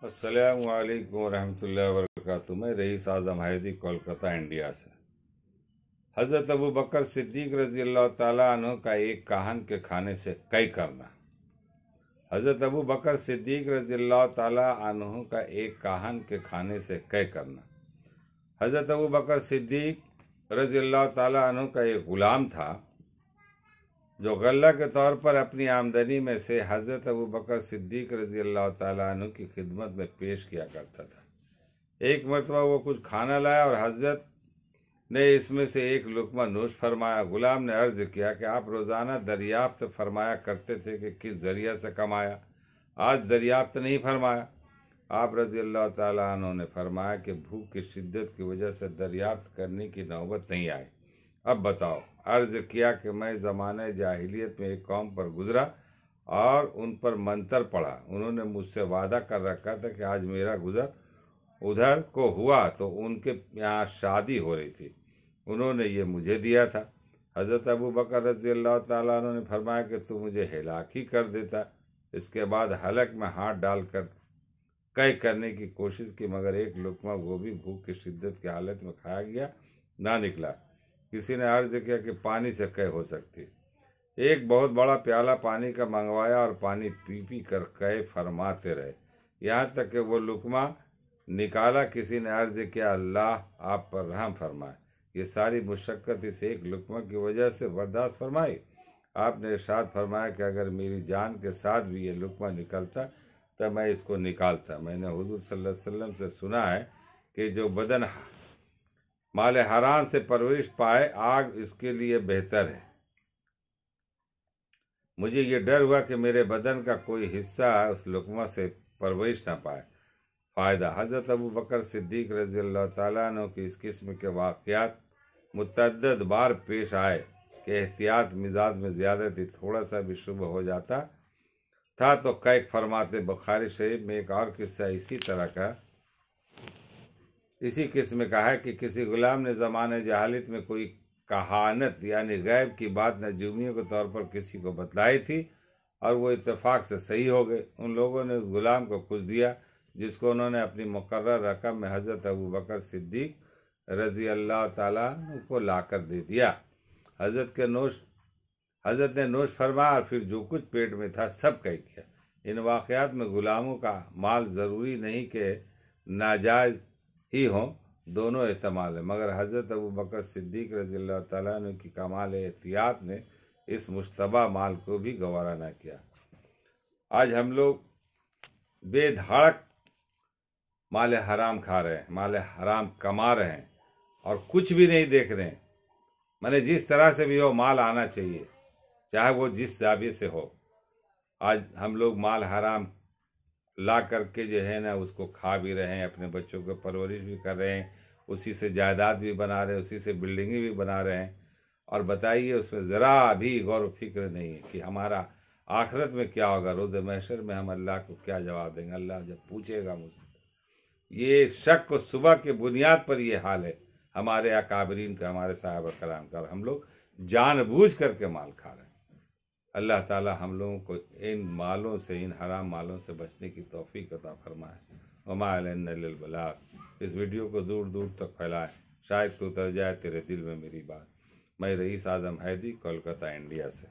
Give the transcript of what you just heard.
السلام علیکم ورحمۃ اللہ وبرکاتہ۔ میں رئیس اعظم حیدی کولکتہ انڈیا سے۔ حضرت ابو بکر صدیق رضی اللہ تعالیٰ عنہ کا ایک کاہن کے کھانے سے کئی کرنا۔ حضرت ابو بکر صدیق رضی اللہ تعالیٰ عنہ کا ایک کاہن کے کھانے سے کئی کرنا۔ حضرت ابو بکر صدیق رضی اللہ تعالیٰ عنہ کا ایک غلام تھا جو غلہ کے طور پر اپنی آمدنی میں سے حضرت ابو بکر صدیق رضی اللہ تعالیٰ عنہ کی خدمت میں پیش کیا کرتا تھا۔ ایک مرتبہ وہ کچھ کھانا لایا اور حضرت نے اس میں سے ایک لقمہ نوش فرمایا۔ غلام نے عرض کیا کہ آپ روزانہ دریافت فرمایا کرتے تھے کہ کس ذریعہ سے کمایا، آج دریافت نہیں فرمایا۔ آپ رضی اللہ تعالیٰ عنہ نے فرمایا کہ بھوک کی شدت کی وجہ سے دریافت کرنے کی نوبت نہیں آئی۔ اب بتاؤ۔ عرض کیا کہ میں زمانہ جاہلیت میں ایک قوم پر گزرا اور ان پر منتر پڑھا۔ انہوں نے مجھ سے وعدہ کر رکھا تھا کہ آج میرا گزر ادھر کو ہوا تو ان کے یہاں شادی ہو رہی تھی، انہوں نے یہ مجھے دیا تھا۔ حضرت ابو بکر رضی اللہ تعالیٰ عنہ نے فرمایا کہ تو مجھے ہلاک ہی کر دیتا۔ اس کے بعد حلق میں ہاتھ ڈال کر قے کرنے کی کوشش کی، مگر ایک لقمہ وہ بھی بھوک کی شدت کی حالت میں کھایا گیا نہ نکلا۔ کسی نے عرض کیا کہ پانی سے قے ہو سکتی۔ ایک بہت بڑا پیالہ پانی کا منگوایا اور پانی پی پی کر قے فرماتے رہے، یہاں تک کہ وہ لقمہ نکالا۔ کسی نے عرض کیا اللہ آپ پر رحم فرمائے، یہ ساری مشقت اس ایک لقمہ کی وجہ سے برداشت فرمائی۔ آپ نے ارشاد فرمایا کہ اگر میری جان کے ساتھ بھی یہ لقمہ نکلتا تو میں اس کو نکالتا۔ میں نے حضور صلی اللہ علیہ وسلم سے سنا ہے کہ جو بدن مال حرام سے پرورش پائے آگ اس کے لیے بہتر ہے۔ مجھے یہ ڈر ہوا کہ میرے بدن کا کوئی حصہ اس لقمہ سے پرورش نہ پائے۔ فائدہ: حضرت ابو بکر صدیق رضی اللہ تعالیٰ عنہ کی اس قسم کے واقعات متعدد بار پیش آئے کہ احتیاط مزاج میں زیادہ تھی، تھوڑا سا بھی شبہ ہو جاتا تھا تو قے فرماتے۔ بخاری شریف میں ایک اور قصہ اسی قسم کا ہے کہ کسی غلام نے زمانہ جہالت میں کوئی کہانت یعنی غیب کی بات نجومیوں کے طور پر کسی کو بتلائی تھی اور وہ اتفاق سے صحیح ہو گئے۔ ان لوگوں نے اس غلام کو کچھ دیا جس کو انہوں نے اپنی مقرر رقم میں حضرت ابو بکر صدیق رضی اللہ تعالیٰ عنہ کو لا کر دے دیا۔ حضرت نے نوش فرمایا اور پھر جو کچھ پیٹ میں تھا سب قے کیا۔ ان واقعات میں غلاموں کا مال ضروری نہیں کہ ناجائز ہی ہوں، دونوں احتمال ہے، مگر حضرت ابو بکر صدیق رضی اللہ تعالیٰ عنہ کی کمال احتیاط نے اس مشتبہ مال کو بھی گوارا نہ کیا۔ آج ہم لوگ بے دھڑک مال حرام کھا رہے ہیں، مال حرام کما رہے ہیں اور کچھ بھی نہیں دیکھ رہے ہیں۔ جس طرح سے بھی ہو مال آنا چاہیے، چاہے وہ جس زاویے سے ہو۔ آج ہم لوگ مال حرام لا کر کے جو ہے نا اس کو کھا بھی رہے ہیں، اپنے بچوں کو پرورش بھی کر رہے ہیں، اسی سے جائیداد بھی بنا رہے ہیں، اسی سے بلڈنگیں بھی بنا رہے ہیں، اور بتائیے اس میں ذرا بھی غور و فکر نہیں ہے کہ ہمارا آخرت میں کیا ہوگا، روز محشر میں ہم اللہ کو کیا جواب دیں گے، اللہ جب پوچھے گا مجھ سے۔ یہ شک و صبح کے بنیاد پر یہ حال ہے ہمارے اکابرین کا، ہمارے صحابہ کرام کا، اور ہم لوگ جان بوجھ کر کے مال کھا رہے ہیں۔ اللہ تعالی ہم لوگوں کو ان مالوں سے، ان حرام مالوں سے بچنے کی توفیق عطا فرمائے۔ وما علینا الا البلاغ۔ اس ویڈیو کو دور دور تک پھیلائیں، شاید تو اتر جائے تیرے دل میں میری بات۔ میں رئیس اعظم حیدی کولکتہ انڈیا سے۔